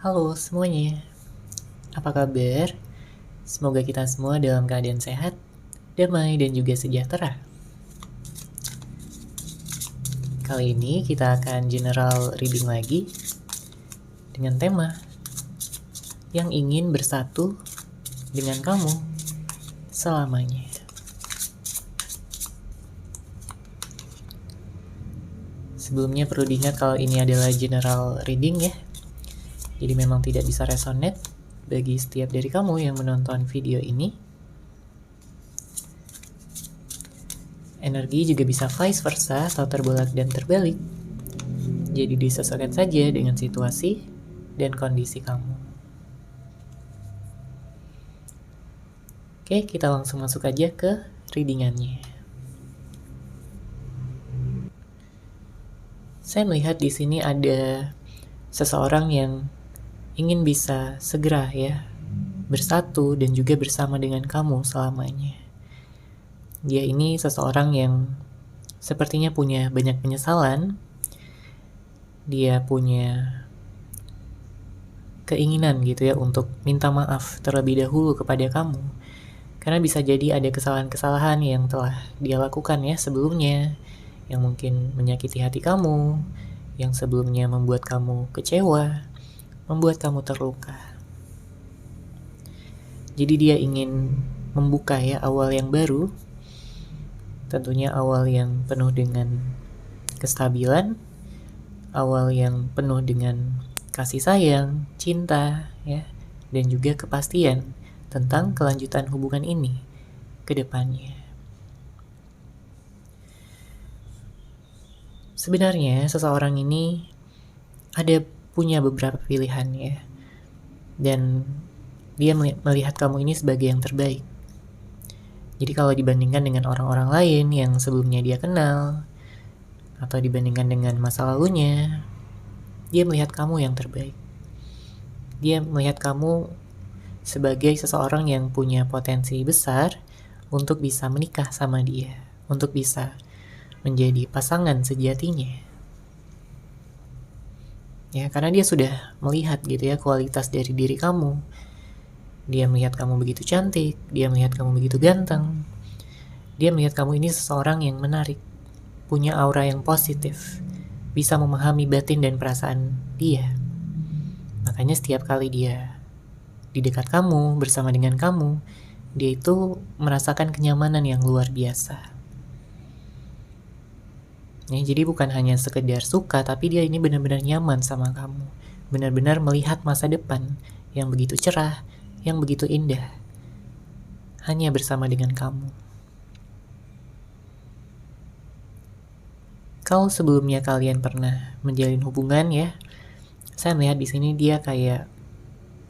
Halo semuanya, apa kabar? Semoga kita semua dalam keadaan sehat, damai, dan juga sejahtera. Kali ini kita akan general reading lagi dengan tema yang ingin bersatu dengan kamu selamanya. Sebelumnya perlu diingat kalau ini adalah general reading ya, jadi memang tidak bisa resonate bagi setiap dari kamu yang menonton video ini. Energi juga bisa vice versa atau terbolak dan terbalik. Jadi disesuaikan saja dengan situasi dan kondisi kamu. Oke, kita langsung masuk aja ke readingannya. Saya melihat di sini ada seseorang yang ingin bisa segera ya bersatu dan juga bersama dengan kamu selamanya. Dia ini seseorang yang sepertinya punya banyak penyesalan. Dia punya keinginan gitu ya untuk minta maaf terlebih dahulu kepada kamu. Karena bisa jadi ada kesalahan-kesalahan yang telah dia lakukan ya sebelumnya, yang mungkin menyakiti hati kamu, yang sebelumnya membuat kamu kecewa, membuat kamu terluka. Jadi dia ingin membuka ya awal yang baru, tentunya awal yang penuh dengan kestabilan, awal yang penuh dengan kasih sayang, cinta, ya, dan juga kepastian tentang kelanjutan hubungan ini ke depannya. Sebenarnya seseorang ini punya beberapa pilihan ya, dan dia melihat kamu ini sebagai yang terbaik. Jadi kalau dibandingkan dengan orang-orang lain yang sebelumnya dia kenal, atau dibandingkan dengan masa lalunya, dia melihat kamu yang terbaik. Dia melihat kamu sebagai seseorang yang punya potensi besar untuk bisa menikah sama dia, untuk bisa menjadi pasangan sejatinya. Ya, karena dia sudah melihat gitu ya kualitas dari diri kamu. Dia melihat kamu begitu cantik, dia melihat kamu begitu ganteng. Dia melihat kamu ini seseorang yang menarik, punya aura yang positif, bisa memahami batin dan perasaan dia. Makanya setiap kali dia di dekat kamu, bersama dengan kamu, dia itu merasakan kenyamanan yang luar biasa. Ya, jadi bukan hanya sekedar suka, tapi dia ini benar-benar nyaman sama kamu. Benar-benar melihat masa depan yang begitu cerah, yang begitu indah, hanya bersama dengan kamu. Kalau sebelumnya kalian pernah menjalin hubungan ya, saya melihat di sini dia kayak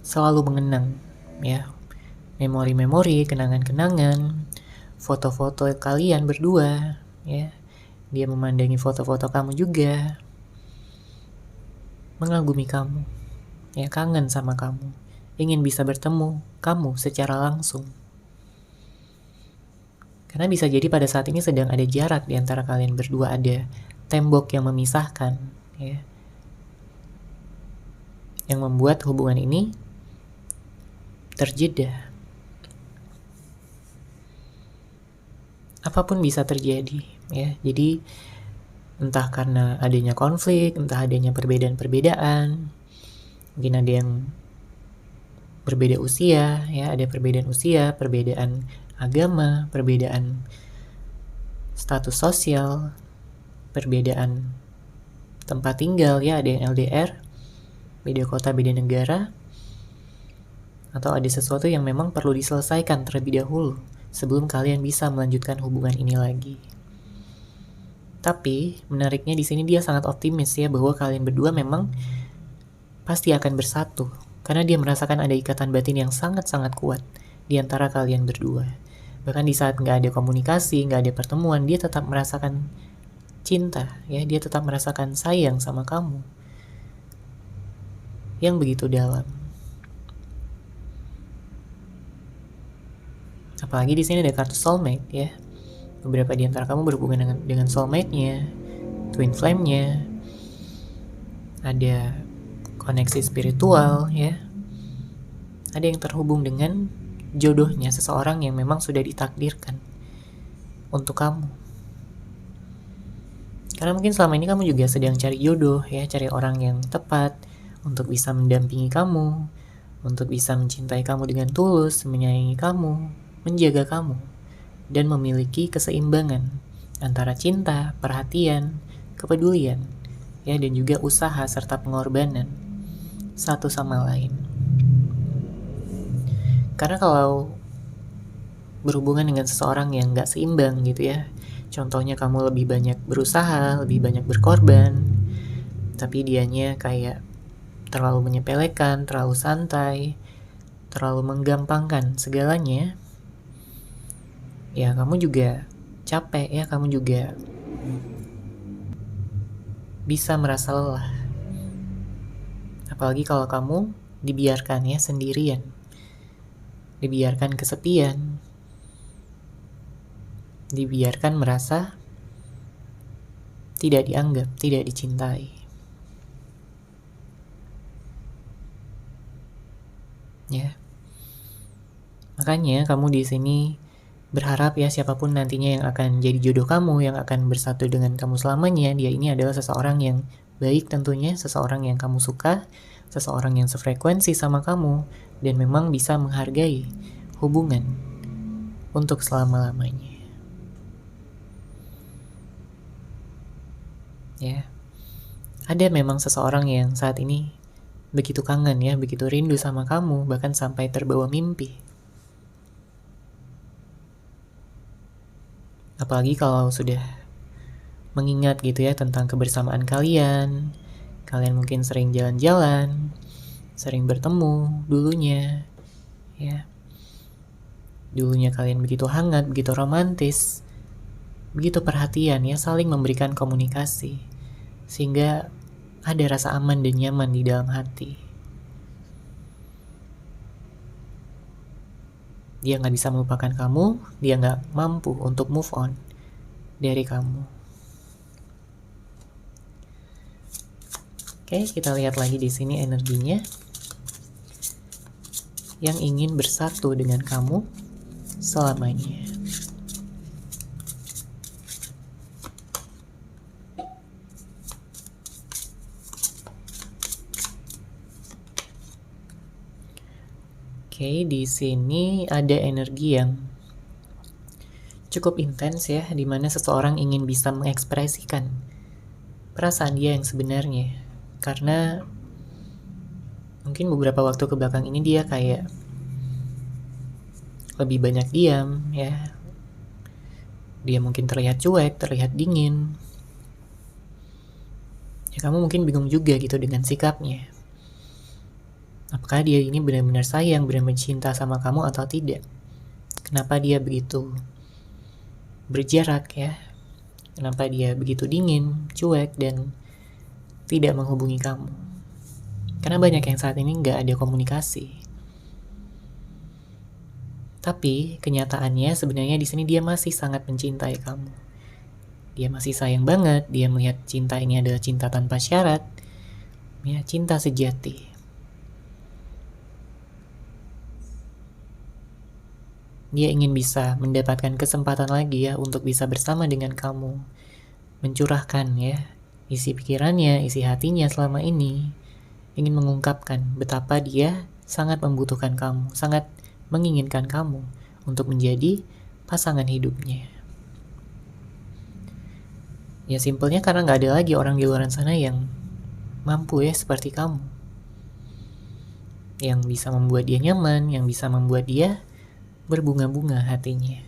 selalu mengenang ya memori-memori, kenangan-kenangan, foto-foto kalian berdua ya. Dia memandangi foto-foto kamu juga, mengagumi kamu, ya kangen sama kamu, ingin bisa bertemu kamu secara langsung. Karena bisa jadi pada saat ini sedang ada jarak di antara kalian berdua, ada tembok yang memisahkan, ya, yang membuat hubungan ini terjeda. Apapun bisa terjadi, ya. Jadi entah karena adanya konflik, entah adanya perbedaan-perbedaan, mungkin ada yang berbeda usia, ya, ada perbedaan usia, perbedaan agama, perbedaan status sosial, perbedaan tempat tinggal, ya, ada yang LDR, beda kota, beda negara, atau ada sesuatu yang memang perlu diselesaikan terlebih dahulu sebelum kalian bisa melanjutkan hubungan ini lagi. Tapi menariknya di sini dia sangat optimis ya bahwa kalian berdua memang pasti akan bersatu karena dia merasakan ada ikatan batin yang sangat-sangat kuat di antara kalian berdua. Bahkan di saat nggak ada komunikasi, nggak ada pertemuan, dia tetap merasakan cinta, ya, dia tetap merasakan sayang sama kamu yang begitu dalam. Apalagi di sini ada kartu soulmate ya. Beberapa di antara kamu berhubungan dengan soulmate-nya, twin flame-nya, ada koneksi spiritual ya. Ada yang terhubung dengan jodohnya, seseorang yang memang sudah ditakdirkan untuk kamu. Karena mungkin selama ini kamu juga sedang cari jodoh ya, cari orang yang tepat untuk bisa mendampingi kamu, untuk bisa mencintai kamu dengan tulus, menyayangi kamu, menjaga kamu, dan memiliki keseimbangan antara cinta, perhatian, kepedulian, ya, dan juga usaha serta pengorbanan satu sama lain. Karena kalau berhubungan dengan seseorang yang gak seimbang gitu ya, contohnya kamu lebih banyak berusaha, lebih banyak berkorban, tapi dianya kayak terlalu menyepelekan, terlalu santai, terlalu menggampangkan segalanya, ya kamu juga capek ya, kamu juga bisa merasa lelah. Apalagi kalau kamu dibiarkan ya sendirian, dibiarkan kesepian, dibiarkan merasa tidak dianggap, tidak dicintai. Ya. Makanya kamu di sini berharap ya siapapun nantinya yang akan jadi jodoh kamu, yang akan bersatu dengan kamu selamanya, dia ini adalah seseorang yang baik tentunya, seseorang yang kamu suka, seseorang yang sefrekuensi sama kamu, dan memang bisa menghargai hubungan untuk selama-lamanya. Ya. Ada memang seseorang yang saat ini begitu kangen ya, begitu rindu sama kamu, bahkan sampai terbawa mimpi. Apalagi kalau sudah mengingat gitu ya tentang kebersamaan kalian. Kalian mungkin sering jalan-jalan, sering bertemu dulunya, ya. Dulunya kalian begitu hangat, begitu romantis, begitu perhatian ya, saling memberikan komunikasi. Sehingga ada rasa aman dan nyaman di dalam hati. Dia gak bisa melupakan kamu, dia gak mampu untuk move on dari kamu. Oke, kita lihat lagi di sini energinya. Yang ingin bersatu dengan kamu selamanya. Oke, di sini ada energi yang cukup intens ya, di mana seseorang ingin bisa mengekspresikan perasaan dia yang sebenarnya. Karena mungkin beberapa waktu ke belakang ini dia kayak lebih banyak diam ya. Dia mungkin terlihat cuek, terlihat dingin. Ya kamu mungkin bingung juga gitu dengan sikapnya. Apakah dia ini benar-benar sayang, benar-benar cinta sama kamu atau tidak? Kenapa dia begitu berjarak ya? Kenapa dia begitu dingin, cuek, dan tidak menghubungi kamu? Karena banyak yang saat ini nggak ada komunikasi. Tapi kenyataannya sebenarnya di sini dia masih sangat mencintai kamu. Dia masih sayang banget. Dia melihat cinta ini adalah cinta tanpa syarat, ya, cinta sejati. Dia ingin bisa mendapatkan kesempatan lagi ya untuk bisa bersama dengan kamu, mencurahkan ya isi pikirannya, isi hatinya selama ini, ingin mengungkapkan betapa dia sangat membutuhkan kamu, sangat menginginkan kamu untuk menjadi pasangan hidupnya. Ya simpelnya karena gak ada lagi orang di luar sana yang mampu ya seperti kamu, yang bisa membuat dia nyaman, yang bisa membuat dia berbunga-bunga hatinya.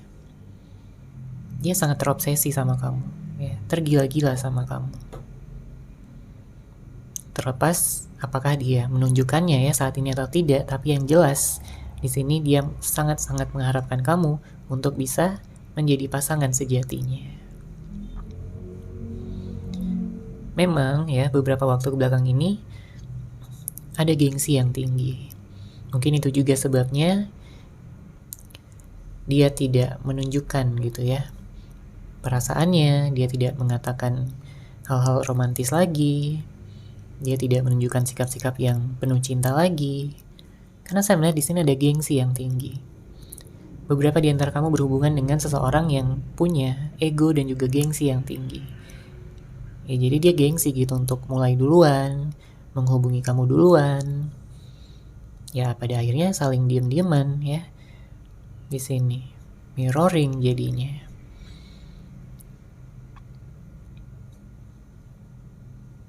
Dia sangat terobsesi sama kamu ya, tergila-gila sama kamu. Terlepas apakah dia menunjukkannya ya saat ini atau tidak, tapi yang jelas di sini dia sangat-sangat mengharapkan kamu untuk bisa menjadi pasangan sejatinya. Memang ya beberapa waktu kebelakang ini ada gengsi yang tinggi. Mungkin itu juga sebabnya dia tidak menunjukkan gitu ya perasaannya, dia tidak mengatakan hal-hal romantis lagi, Dia tidak menunjukkan sikap-sikap yang penuh cinta lagi. Karena saya melihat di sini ada gengsi yang tinggi. Beberapa di antara kamu berhubungan dengan seseorang yang punya ego dan juga gengsi yang tinggi. Ya, jadi dia gengsi gitu untuk mulai duluan, menghubungi kamu duluan. Ya, pada akhirnya saling diem-dieman ya. Di sini mirroring jadinya.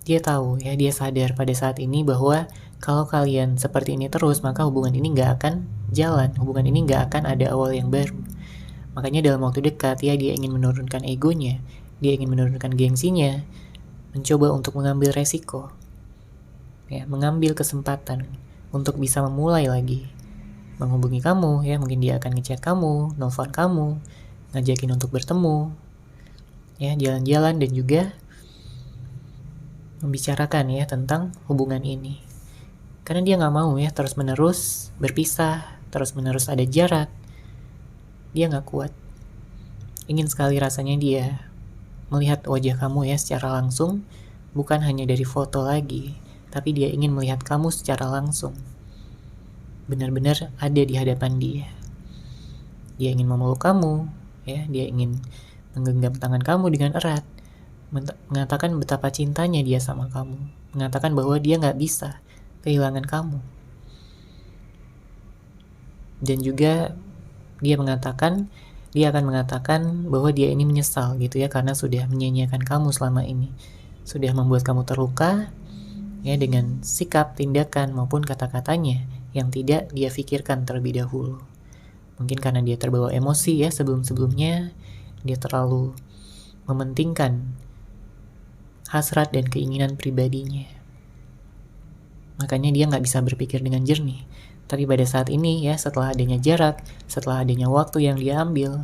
Dia tahu ya, dia sadar pada saat ini bahwa kalau kalian seperti ini terus, maka hubungan ini nggak akan jalan, hubungan ini nggak akan ada awal yang baru. Makanya dalam waktu dekat ya, dia ingin menurunkan egonya, dia ingin menurunkan gengsinya, mencoba untuk mengambil resiko, ya, mengambil kesempatan untuk bisa memulai lagi menghubungi kamu ya. Mungkin dia akan ngechat kamu, nelfon kamu, ngajakin untuk bertemu ya, jalan-jalan, dan juga membicarakan ya tentang hubungan ini. Karena dia nggak mau ya terus menerus berpisah, terus menerus ada jarak. Dia nggak kuat. Ingin sekali rasanya dia melihat wajah kamu ya secara langsung, bukan hanya dari foto lagi, tapi dia ingin melihat kamu secara langsung, benar-benar ada di hadapan dia. Dia ingin memeluk kamu ya, dia ingin menggenggam tangan kamu dengan erat, mengatakan betapa cintanya dia sama kamu, mengatakan bahwa dia nggak bisa kehilangan kamu. Dan juga dia akan mengatakan bahwa dia ini menyesal gitu ya, karena sudah menyia-nyiakan kamu selama ini, sudah membuat kamu terluka ya dengan sikap, tindakan maupun kata-katanya yang tidak dia pikirkan terlebih dahulu. Mungkin karena dia terbawa emosi ya sebelum-sebelumnya, dia terlalu mementingkan hasrat dan keinginan pribadinya. Makanya dia nggak bisa berpikir dengan jernih. Tapi pada saat ini ya, setelah adanya jarak, setelah adanya waktu yang dia ambil,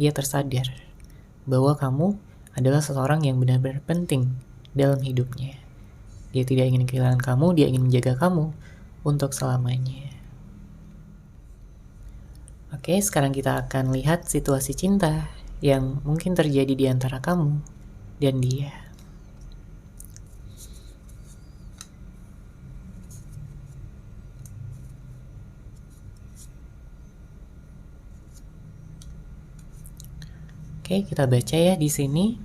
dia tersadar bahwa kamu adalah seseorang yang benar-benar penting dalam hidupnya. Dia tidak ingin kehilangan kamu, dia ingin menjaga kamu untuk selamanya. Oke, sekarang kita akan lihat situasi cinta yang mungkin terjadi di antara kamu dan dia. Oke, kita baca ya di sini.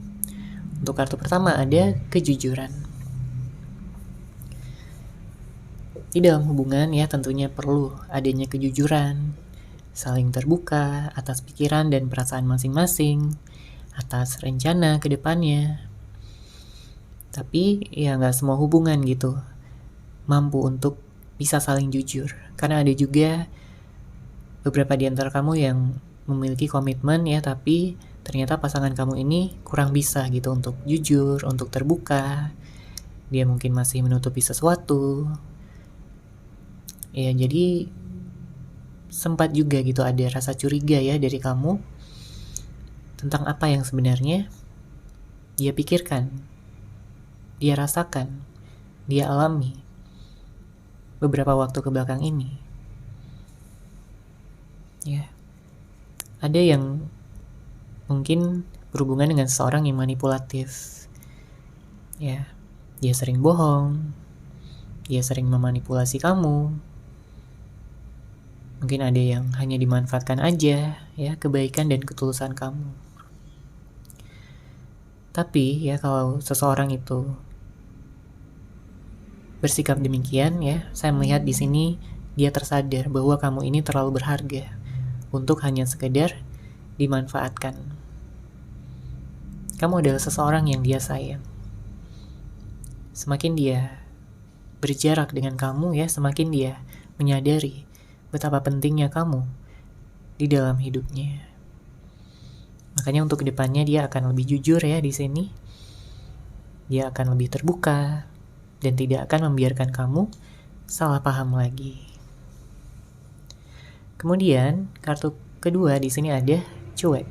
Untuk kartu pertama ada kejujuran. Di dalam hubungan ya tentunya perlu adanya kejujuran, saling terbuka atas pikiran dan perasaan masing-masing, atas rencana ke depannya. Tapi ya nggak semua hubungan gitu mampu untuk bisa saling jujur. Karena ada juga beberapa di antara kamu yang memiliki komitmen ya, tapi ternyata pasangan kamu ini kurang bisa gitu untuk jujur, untuk terbuka. Dia mungkin masih menutupi sesuatu. Ya, jadi sempat juga gitu ada rasa curiga ya dari kamu tentang apa yang sebenarnya dia pikirkan, dia rasakan, dia alami beberapa waktu ke belakang ini. Ya, ada yang mungkin berhubungan dengan seseorang yang manipulatif. Ya, dia sering bohong, dia sering memanipulasi kamu. Mungkin ada yang hanya dimanfaatkan aja ya kebaikan dan ketulusan kamu. Tapi ya kalau seseorang itu bersikap demikian ya, saya melihat di sini dia tersadar bahwa kamu ini terlalu berharga untuk hanya sekedar dimanfaatkan. Kamu adalah seseorang yang dia sayang. Semakin dia berjarak dengan kamu ya, semakin dia menyadari betapa pentingnya kamu di dalam hidupnya. Makanya untuk kedepannya dia akan lebih jujur ya di sini. Dia akan lebih terbuka dan tidak akan membiarkan kamu salah paham lagi. Kemudian kartu kedua di sini ada cuek.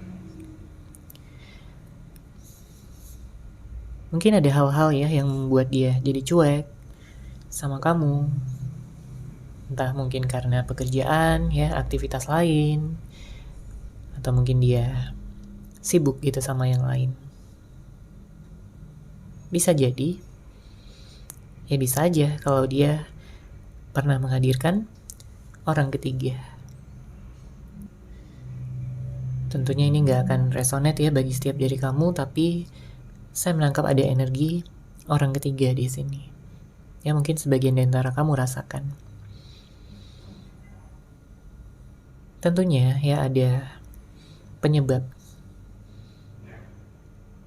Mungkin ada hal-hal ya yang membuat dia jadi cuek sama kamu. Entah mungkin karena pekerjaan ya, aktivitas lain, atau mungkin dia sibuk gitu sama yang lain. Bisa jadi Ya bisa aja kalau dia pernah menghadirkan orang ketiga. Tentunya ini nggak akan resonate ya bagi setiap dari kamu, tapi saya menangkap ada energi orang ketiga di sini. Ya mungkin sebagian di antara kamu rasakan. Tentunya ya ada penyebab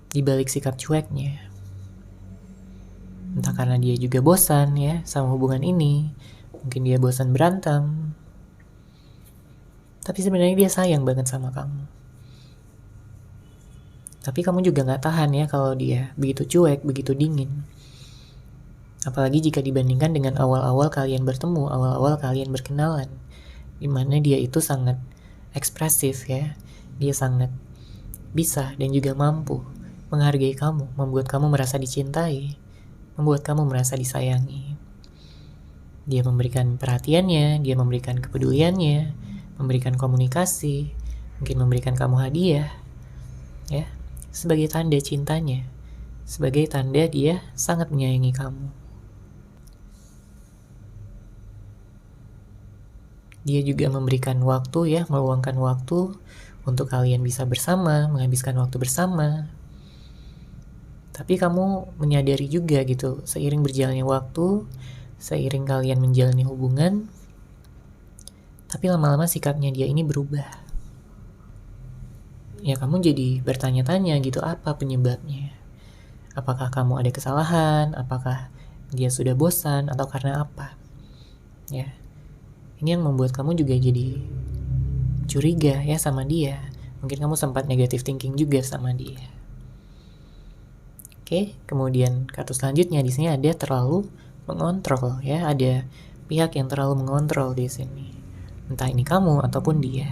di balik sikap cueknya. Entah karena dia juga bosan ya sama hubungan ini, mungkin dia bosan berantem, tapi sebenarnya dia sayang banget sama kamu. Tapi kamu juga gak tahan ya kalau dia begitu cuek, begitu dingin. Apalagi jika dibandingkan dengan awal-awal kalian bertemu, awal-awal kalian berkenalan, dimana dia itu sangat ekspresif ya. Dia sangat bisa dan juga mampu menghargai kamu, membuat kamu merasa dicintai, membuat kamu merasa disayangi. Dia memberikan perhatiannya, dia memberikan kepeduliannya, memberikan komunikasi, mungkin memberikan kamu hadiah, ya, sebagai tanda cintanya, sebagai tanda dia sangat menyayangi kamu. Dia juga memberikan waktu ya, meluangkan waktu untuk kalian bisa bersama, menghabiskan waktu bersama. Tapi kamu menyadari juga gitu, seiring berjalannya waktu, seiring kalian menjalani hubungan, tapi lama-lama sikapnya dia ini berubah. Ya kamu jadi bertanya-tanya gitu, apa penyebabnya? Apakah kamu ada kesalahan? Apakah dia sudah bosan? Atau karena apa? Ya, ini yang membuat kamu juga jadi curiga ya sama dia. Mungkin kamu sempat negative thinking juga sama dia. Oke, kemudian kartu selanjutnya di sini ada terlalu mengontrol ya, ada pihak yang terlalu mengontrol di sini. Entah ini kamu ataupun dia.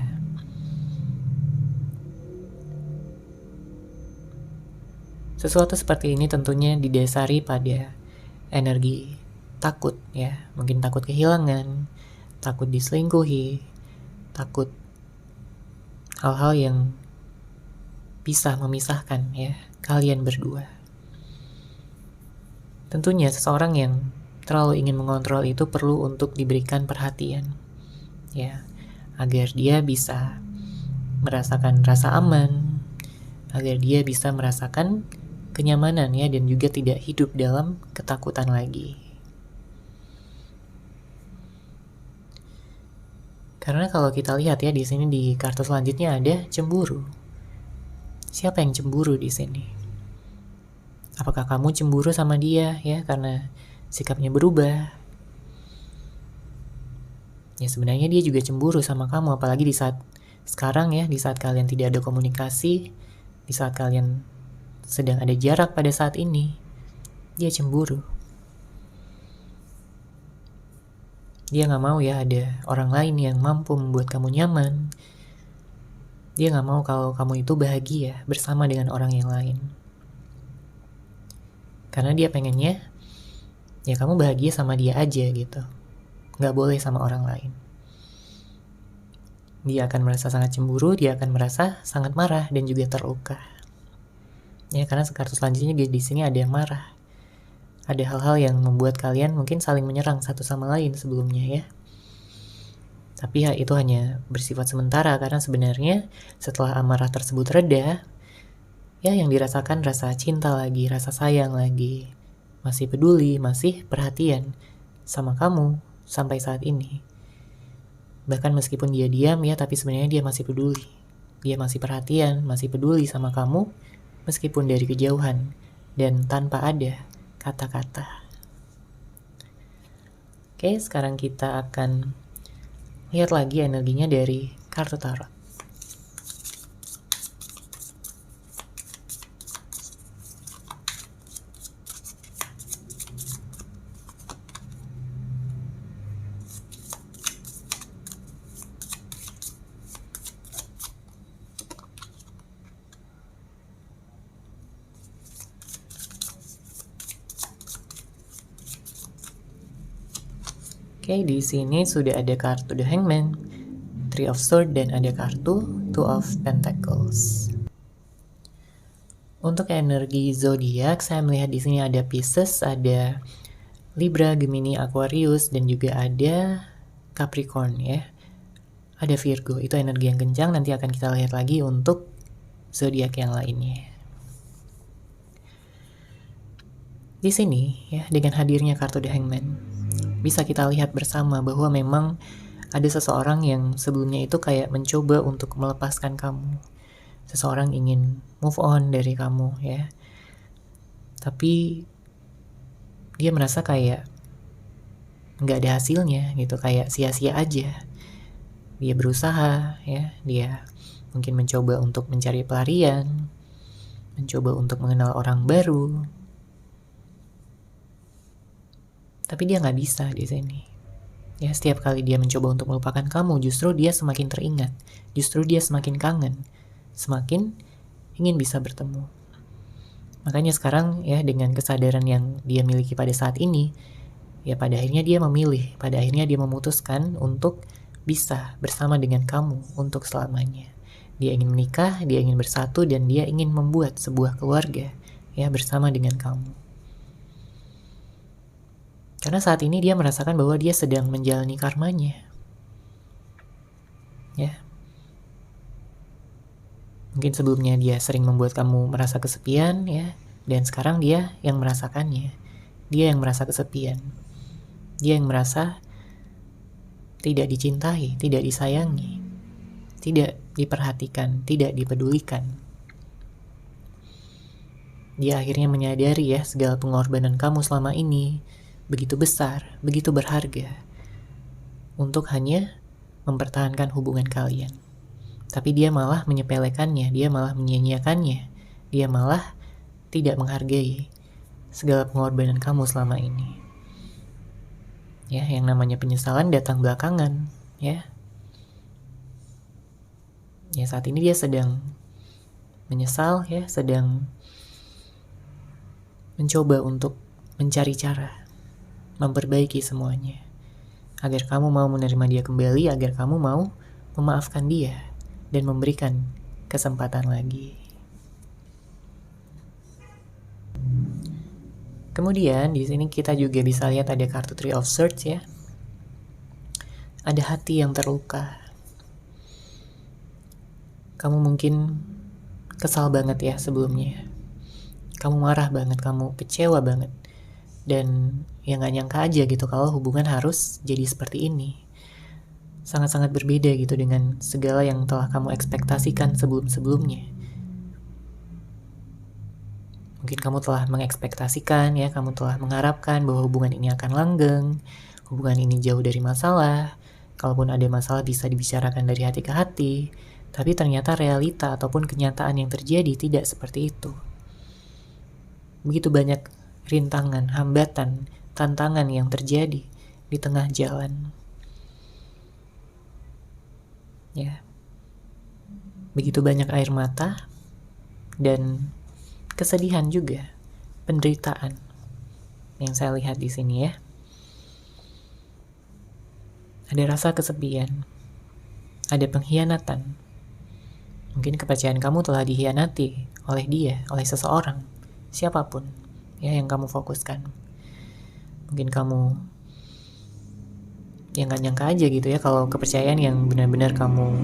Sesuatu seperti ini tentunya didasari pada energi takut ya, mungkin takut kehilangan, takut diselingkuhi, takut hal-hal yang bisa memisahkan ya kalian berdua. Tentunya seseorang yang terlalu ingin mengontrol itu perlu untuk diberikan perhatian ya, agar dia bisa merasakan rasa aman, agar dia bisa merasakan kenyamanan ya, dan juga tidak hidup dalam ketakutan lagi. Karena kalau kita lihat ya di sini di kartu selanjutnya ada cemburu. Siapa yang cemburu di sini? Apakah kamu cemburu sama dia ya karena sikapnya berubah? Ya sebenarnya dia juga cemburu sama kamu, apalagi di saat sekarang ya, di saat kalian tidak ada komunikasi, di saat kalian sedang ada jarak pada saat ini, dia cemburu. Dia gak mau ya ada orang lain yang mampu membuat kamu nyaman. Dia gak mau kalau kamu itu bahagia bersama dengan orang yang lain. Karena dia pengennya ya kamu bahagia sama dia aja gitu, gak boleh sama orang lain. Dia akan merasa sangat cemburu, dia akan merasa sangat marah dan juga terluka. Ya karena kartu selanjutnya di sini ada yang marah. Ada hal-hal yang membuat kalian mungkin saling menyerang satu sama lain sebelumnya ya. Tapi ya itu hanya bersifat sementara, karena sebenarnya setelah amarah tersebut reda, ya yang dirasakan rasa cinta lagi, rasa sayang lagi, masih peduli, masih perhatian sama kamu sampai saat ini. Bahkan meskipun dia diam ya, tapi sebenarnya dia masih peduli. Dia masih perhatian, masih peduli sama kamu, meskipun dari kejauhan dan tanpa ada kata-kata. Oke, sekarang kita akan lihat lagi energinya dari kartu tarot. Oke, di sini sudah ada kartu The Hangman, Three of Swords, dan ada kartu Two of Pentacles. Untuk energi zodiak, saya melihat di sini ada Pisces, ada Libra, Gemini, Aquarius, dan juga ada Capricorn ya. Ada Virgo, itu energi yang kencang, nanti akan kita lihat lagi untuk zodiak yang lainnya. Di sini ya, dengan hadirnya kartu The Hangman, bisa kita lihat bersama bahwa memang ada seseorang yang sebelumnya itu kayak mencoba untuk melepaskan kamu. Seseorang ingin move on dari kamu ya. Tapi dia merasa kayak nggak ada hasilnya gitu, kayak sia-sia aja. Dia berusaha ya, dia mungkin mencoba untuk mencari pelarian, mencoba untuk mengenal orang baru. Tapi dia nggak bisa di sini. Ya, setiap kali dia mencoba untuk melupakan kamu, justru dia semakin teringat. Justru dia semakin kangen. Semakin ingin bisa bertemu. Makanya sekarang ya, dengan kesadaran yang dia miliki pada saat ini, ya pada akhirnya dia memilih, pada akhirnya dia memutuskan untuk bisa bersama dengan kamu untuk selamanya. Dia ingin menikah, dia ingin bersatu, dan dia ingin membuat sebuah keluarga ya bersama dengan kamu. Karena saat ini dia merasakan bahwa dia sedang menjalani karmanya. Ya. Mungkin sebelumnya dia sering membuat kamu merasa kesepian ya, dan sekarang dia yang merasakannya. Dia yang merasa kesepian. Dia yang merasa tidak dicintai, tidak disayangi, tidak diperhatikan, tidak dipedulikan. Dia akhirnya menyadari ya, segala pengorbanan kamu selama ini begitu besar, begitu berharga untuk hanya mempertahankan hubungan kalian. Tapi dia malah menyepelekannya, dia malah menyia-nyiakannya, dia malah tidak menghargai segala pengorbanan kamu selama ini. Ya, yang namanya penyesalan datang belakangan, ya. Ya, saat ini dia sedang menyesal, ya, sedang mencoba untuk mencari cara memperbaiki semuanya, agar kamu mau menerima dia kembali, agar kamu mau memaafkan dia dan memberikan kesempatan lagi. Kemudian di sini kita juga bisa lihat ada kartu Three of Swords ya. Ada hati yang terluka. Kamu mungkin kesal banget ya sebelumnya. Kamu marah banget, kamu kecewa banget. Dan ya gak nyangka aja gitu kalau hubungan harus jadi seperti ini. Sangat-sangat berbeda gitu dengan segala yang telah kamu ekspektasikan sebelum-sebelumnya. Mungkin kamu telah mengekspektasikan ya, kamu telah mengharapkan bahwa hubungan ini akan langgeng, hubungan ini jauh dari masalah, kalaupun ada masalah bisa dibicarakan dari hati ke hati, tapi ternyata realita ataupun kenyataan yang terjadi tidak seperti itu. Begitu banyak rintangan, hambatan, tantangan yang terjadi di tengah jalan. Ya. Begitu banyak air mata dan kesedihan juga, penderitaan yang saya lihat di sini ya. Ada rasa kesepian, ada pengkhianatan. Mungkin kepercayaan kamu telah dikhianati oleh dia, oleh seseorang, siapapun ya yang kamu fokuskan. Mungkin kamu yang gak nyangka aja gitu ya kalau kepercayaan yang benar-benar kamu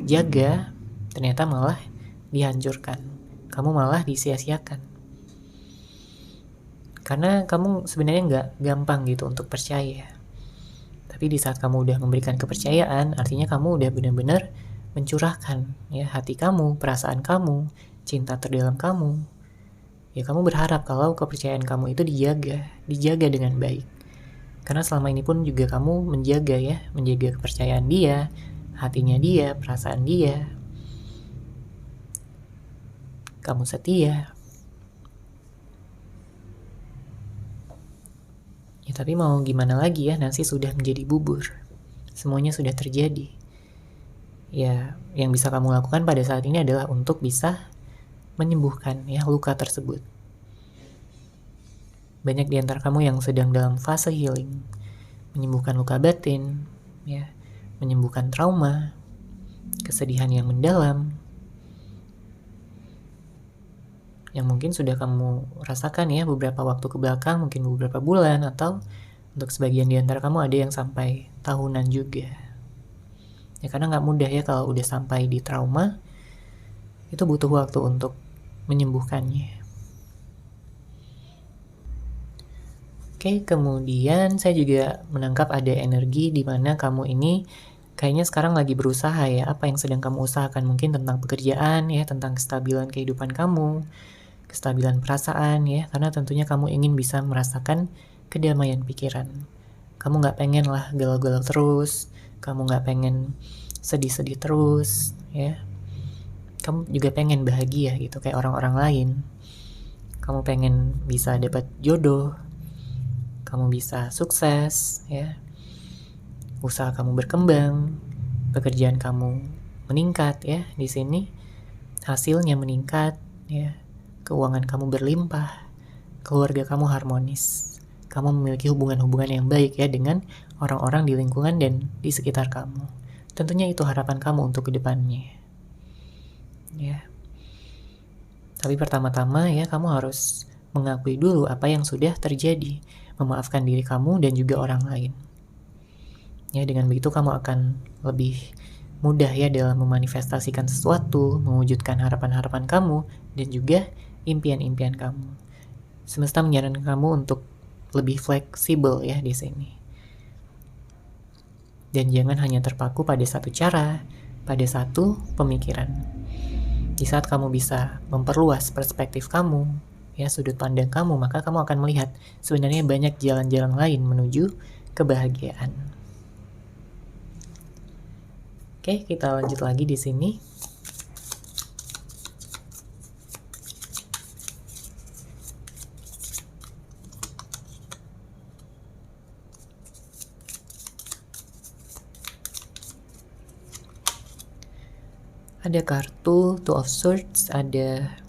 jaga ternyata malah dihancurkan, kamu malah disia-siakan. Karena kamu sebenarnya gak gampang gitu untuk percaya. Tapi di saat kamu udah memberikan kepercayaan, artinya kamu udah benar-benar mencurahkan ya hati kamu, perasaan kamu, cinta terdalam kamu. Ya kamu berharap kalau kepercayaan kamu itu dijaga dengan baik. Karena selama ini pun juga kamu menjaga kepercayaan dia, hatinya dia, perasaan dia. Kamu setia. Ya tapi mau gimana lagi ya, nasi sudah menjadi bubur. Semuanya sudah terjadi. Ya, yang bisa kamu lakukan pada saat ini adalah untuk bisa menyembuhkan ya luka tersebut. Banyak di antara kamu yang sedang dalam fase healing, menyembuhkan luka batin, ya, menyembuhkan trauma, kesedihan yang mendalam. yang mungkin sudah kamu rasakan ya beberapa waktu ke belakang, mungkin beberapa bulan, atau untuk sebagian di antara kamu ada yang sampai tahunan juga. Ya karena nggak mudah ya kalau udah sampai di trauma, itu butuh waktu untuk menyembuhkannya. Oke, kemudian saya juga menangkap ada energi di mana kamu ini kayaknya sekarang lagi berusaha ya, apa yang sedang kamu usahakan, mungkin tentang pekerjaan ya, tentang kestabilan kehidupan kamu, kestabilan perasaan ya, karena tentunya kamu ingin bisa merasakan kedamaian pikiran. Kamu nggak pengen lah galau-galau terus, kamu nggak pengen sedih-sedih terus ya. Kamu juga pengen bahagia gitu kayak orang-orang lain. Kamu pengen bisa dapat jodoh, kamu bisa sukses ya, usaha kamu berkembang, pekerjaan kamu meningkat ya, di sini hasilnya meningkat ya, keuangan kamu berlimpah, keluarga kamu harmonis, kamu memiliki hubungan-hubungan yang baik ya dengan orang-orang di lingkungan dan di sekitar kamu. Tentunya itu harapan kamu untuk kedepannya ya. Tapi pertama-tama ya kamu harus mengakui dulu apa yang sudah terjadi, memaafkan diri kamu dan juga orang lain. Ya, dengan begitu kamu akan lebih mudah ya dalam memanifestasikan sesuatu, mewujudkan harapan-harapan kamu dan juga impian-impian kamu. Semesta menyarankan kamu untuk lebih fleksibel ya di sini. Dan jangan hanya terpaku pada satu cara, pada satu pemikiran. Di saat kamu bisa memperluas perspektif kamu, ya sudut pandang kamu, maka kamu akan melihat sebenarnya banyak jalan-jalan lain menuju kebahagiaan. Oke, kita lanjut lagi di sini. Ada kartu Two of Swords, ada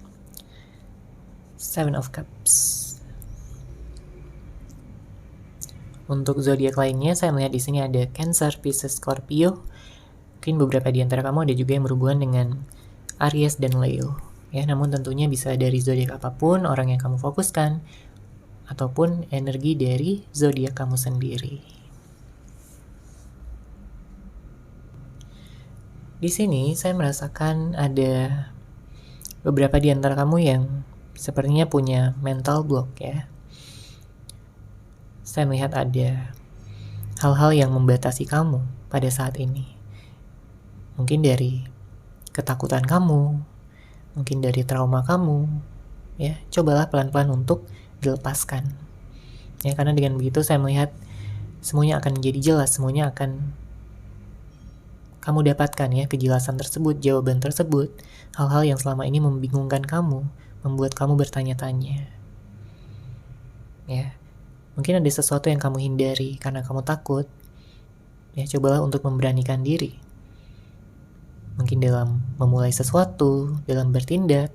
Seven of Cups. Untuk zodiak lainnya, saya melihat di sini ada Cancer, Pisces, Scorpio. Mungkin beberapa di antara kamu ada juga yang berhubungan dengan Aries dan Leo. Ya, namun tentunya bisa dari zodiak apapun, orang yang kamu fokuskan, ataupun energi dari zodiak kamu sendiri. Di sini saya merasakan ada beberapa di antara kamu yang sepertinya punya mental block ya. Saya melihat ada hal-hal yang membatasi kamu pada saat ini. Mungkin dari ketakutan kamu, mungkin dari trauma kamu, ya. Cobalah pelan-pelan untuk dilepaskan. Ya, karena dengan begitu saya melihat semuanya akan menjadi jelas, semuanya akan kamu dapatkan ya, kejelasan tersebut, jawaban tersebut, hal-hal yang selama ini membingungkan kamu, membuat kamu bertanya-tanya. Ya, mungkin ada sesuatu yang kamu hindari karena kamu takut. Ya, cobalah untuk memberanikan diri. Mungkin dalam memulai sesuatu, dalam bertindak,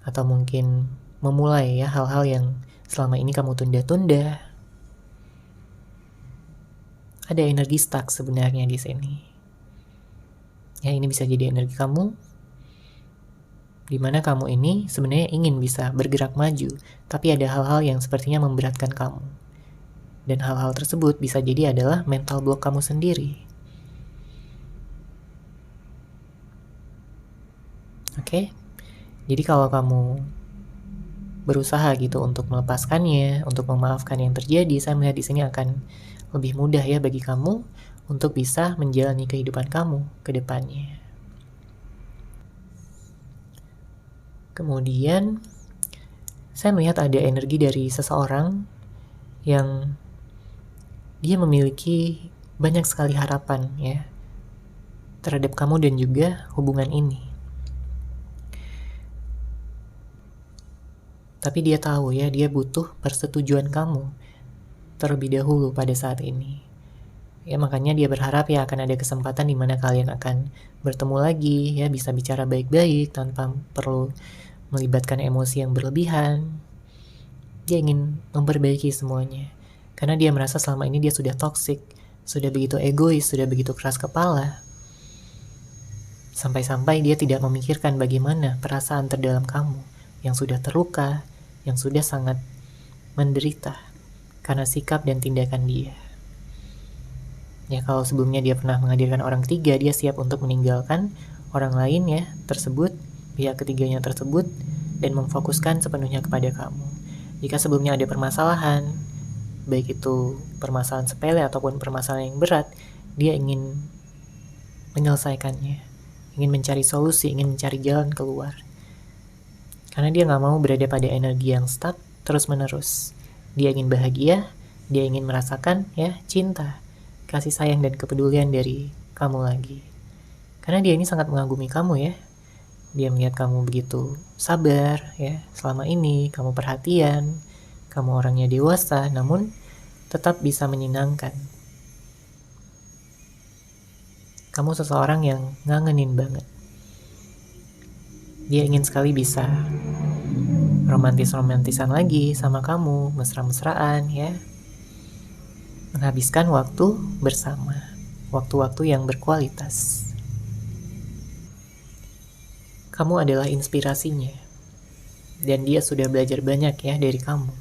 atau mungkin memulai ya hal-hal yang selama ini kamu tunda-tunda. Ada energi stuck sebenarnya di sini. Ya, ini bisa jadi energi kamu, di mana kamu ini sebenarnya ingin bisa bergerak maju, tapi ada hal-hal yang sepertinya memberatkan kamu. Dan hal-hal tersebut bisa jadi adalah mental block kamu sendiri. Oke? Jadi kalau kamu berusaha gitu untuk melepaskannya, untuk memaafkan yang terjadi, saya melihat di sini akan lebih mudah ya bagi kamu untuk bisa menjalani kehidupan kamu ke depannya. Kemudian, saya melihat ada energi dari seseorang yang dia memiliki banyak sekali harapan ya terhadap kamu dan juga hubungan ini. Tapi dia tahu ya, dia butuh persetujuan kamu terlebih dahulu pada saat ini. Ya, makanya dia berharap ya akan ada kesempatan di mana kalian akan bertemu lagi, ya bisa bicara baik-baik tanpa perlu melibatkan emosi yang berlebihan. Dia ingin memperbaiki semuanya. Karena dia merasa selama ini dia sudah toksik, sudah begitu egois, sudah begitu keras kepala. Sampai-sampai dia tidak memikirkan bagaimana perasaan terdalam kamu, yang sudah terluka, yang sudah sangat menderita karena sikap dan tindakan dia. Ya, kalau sebelumnya dia pernah menghadirkan orang ketiga, dia siap untuk meninggalkan orang lain ya tersebut, pihak ketiganya tersebut, dan memfokuskan sepenuhnya kepada kamu. Jika sebelumnya ada permasalahan, baik itu permasalahan sepele ataupun permasalahan yang berat, dia ingin menyelesaikannya, ingin mencari solusi, ingin mencari jalan keluar. Karena dia gak mau berada pada energi yang stuck terus-menerus. Dia ingin bahagia, dia ingin merasakan ya cinta, kasih sayang dan kepedulian dari kamu lagi. Karena dia ini sangat mengagumi kamu ya. Dia melihat kamu begitu sabar ya selama ini, kamu perhatian, kamu orangnya dewasa namun tetap bisa menyenangkan. Kamu seseorang yang ngangenin banget. Dia ingin sekali bisa romantis-romantisan lagi sama kamu, mesra-mesraan ya. Menghabiskan waktu bersama, waktu-waktu yang berkualitas. Kamu adalah inspirasinya, dan dia sudah belajar banyak ya dari kamu.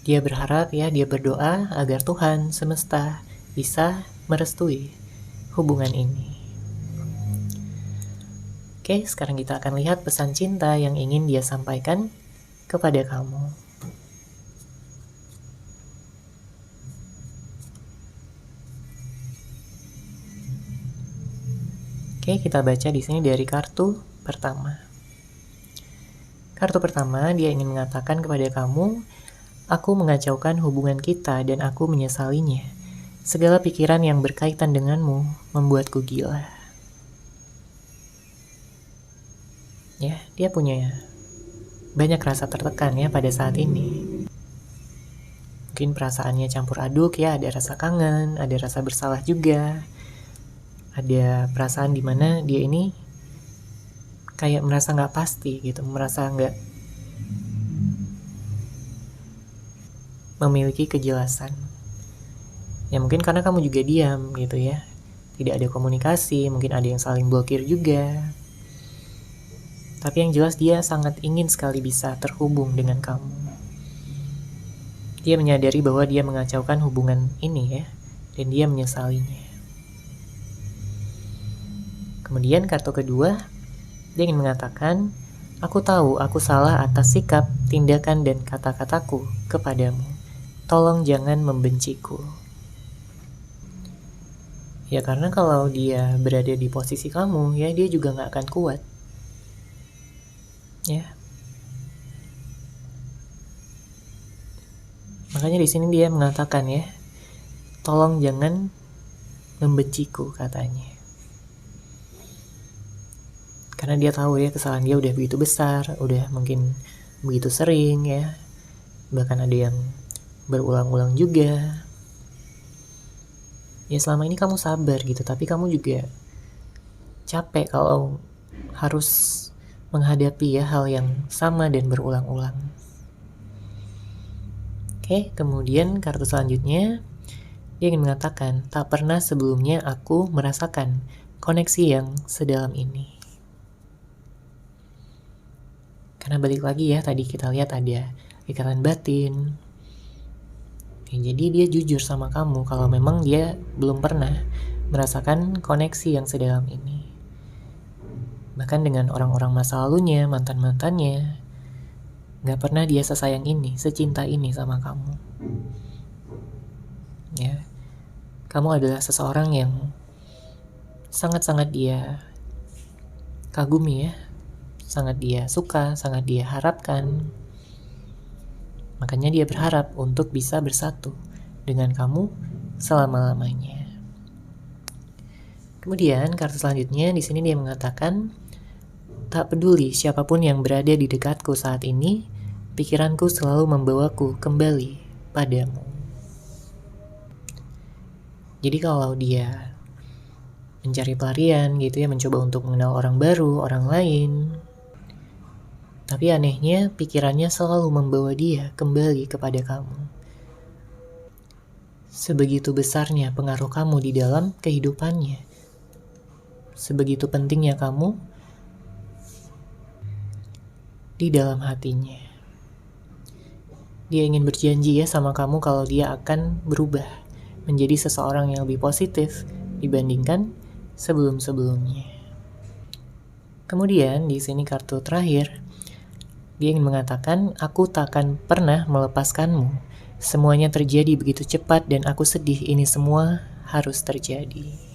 Dia berharap ya, dia berdoa agar Tuhan semesta bisa merestui hubungan ini. Oke, sekarang kita akan lihat pesan cinta yang ingin dia sampaikan kepada kamu. Oke, kita baca di sini dari kartu pertama. Kartu pertama, dia ingin mengatakan kepada kamu, aku mengacaukan hubungan kita dan aku menyesalinya. Segala pikiran yang berkaitan denganmu membuatku gila. Ya, dia punya banyak rasa tertekan ya pada saat ini. Mungkin perasaannya campur aduk ya, ada rasa kangen, ada rasa bersalah juga. Ada perasaan dimana dia ini kayak merasa gak pasti gitu, merasa gak memiliki kejelasan. Ya mungkin karena kamu juga diam gitu ya, tidak ada komunikasi, mungkin ada yang saling blokir juga. Tapi yang jelas dia sangat ingin sekali bisa terhubung dengan kamu. Dia menyadari bahwa dia mengacaukan hubungan ini ya, dan dia menyesalinya. Kemudian kartu kedua, dia ingin mengatakan, aku tahu aku salah atas sikap, tindakan, dan kata-kataku kepadamu. Tolong jangan membenciku. Ya karena kalau dia berada di posisi kamu, ya dia juga gak akan kuat. Ya. Makanya di sini dia mengatakan ya, tolong jangan membenciku katanya. Karena dia tahu ya kesalahan dia udah begitu besar, udah mungkin begitu sering ya. Bahkan ada yang berulang-ulang juga. Ya selama ini kamu sabar gitu, tapi kamu juga capek kalau harus menghadapi ya hal yang sama dan berulang-ulang. Oke, kemudian kartu selanjutnya, dia ingin mengatakan, tak pernah sebelumnya aku merasakan koneksi yang sedalam ini. Karena balik lagi ya, tadi kita lihat ada ikatan batin. Ya, jadi dia jujur sama kamu kalau memang dia belum pernah merasakan koneksi yang sedalam ini. Bahkan dengan orang-orang masa lalunya, mantan-mantannya, gak pernah dia sesayang ini, secinta ini sama kamu. Ya, kamu adalah seseorang yang sangat-sangat dia kagumi ya. Sangat dia suka, sangat dia harapkan. Makanya dia berharap untuk bisa bersatu dengan kamu selama-lamanya. Kemudian kartu selanjutnya di sini dia mengatakan, tak peduli siapapun yang berada di dekatku saat ini, pikiranku selalu membawaku kembali padamu. Jadi kalau dia mencari pelarian gitu ya, mencoba untuk mengenal orang baru, orang lain, tapi anehnya pikirannya selalu membawa dia kembali kepada kamu. Sebegitu besarnya pengaruh kamu di dalam kehidupannya. Sebegitu pentingnya kamu di dalam hatinya. Dia ingin berjanji ya sama kamu kalau dia akan berubah menjadi seseorang yang lebih positif dibandingkan sebelum-sebelumnya. Kemudian di sini kartu terakhir, dia ingin mengatakan, aku takkan pernah melepaskanmu. Semuanya terjadi begitu cepat dan aku sedih ini semua harus terjadi.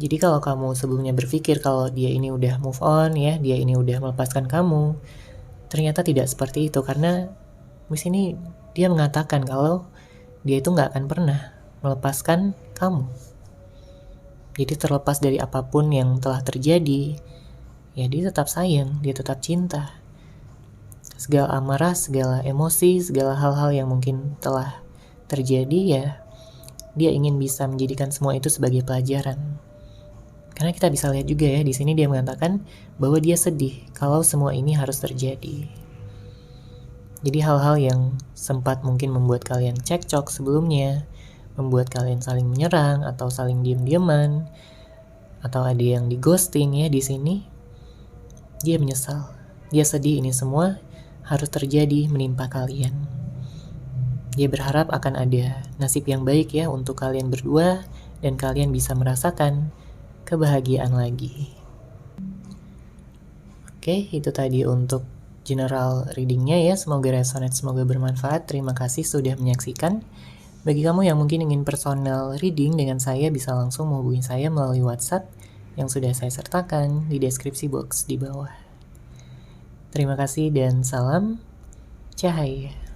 Jadi kalau kamu sebelumnya berpikir kalau dia ini udah move on ya, dia ini udah melepaskan kamu, ternyata tidak seperti itu, karena di sini dia mengatakan kalau dia itu nggak akan pernah melepaskan kamu. Jadi terlepas dari apapun yang telah terjadi, ya dia tetap sayang, dia tetap cinta. Segala amarah, segala emosi, segala hal-hal yang mungkin telah terjadi ya, dia ingin bisa menjadikan semua itu sebagai pelajaran. Karena kita bisa lihat juga ya, di sini dia mengatakan bahwa dia sedih kalau semua ini harus terjadi. Jadi hal-hal yang sempat mungkin membuat kalian cekcok sebelumnya, membuat kalian saling menyerang atau saling diam-diaman, atau ada yang di ghosting ya di sini, dia menyesal. Dia sedih ini semua harus terjadi menimpa kalian. Dia berharap akan ada nasib yang baik ya untuk kalian berdua dan kalian bisa merasakan kebahagiaan lagi. Oke, itu tadi untuk general readingnya ya. Semoga resonate, semoga bermanfaat. Terima kasih sudah menyaksikan. Bagi kamu yang mungkin ingin personal reading dengan saya, bisa langsung menghubungi saya melalui WhatsApp yang sudah saya sertakan di deskripsi box di bawah. Terima kasih dan salam cahaya.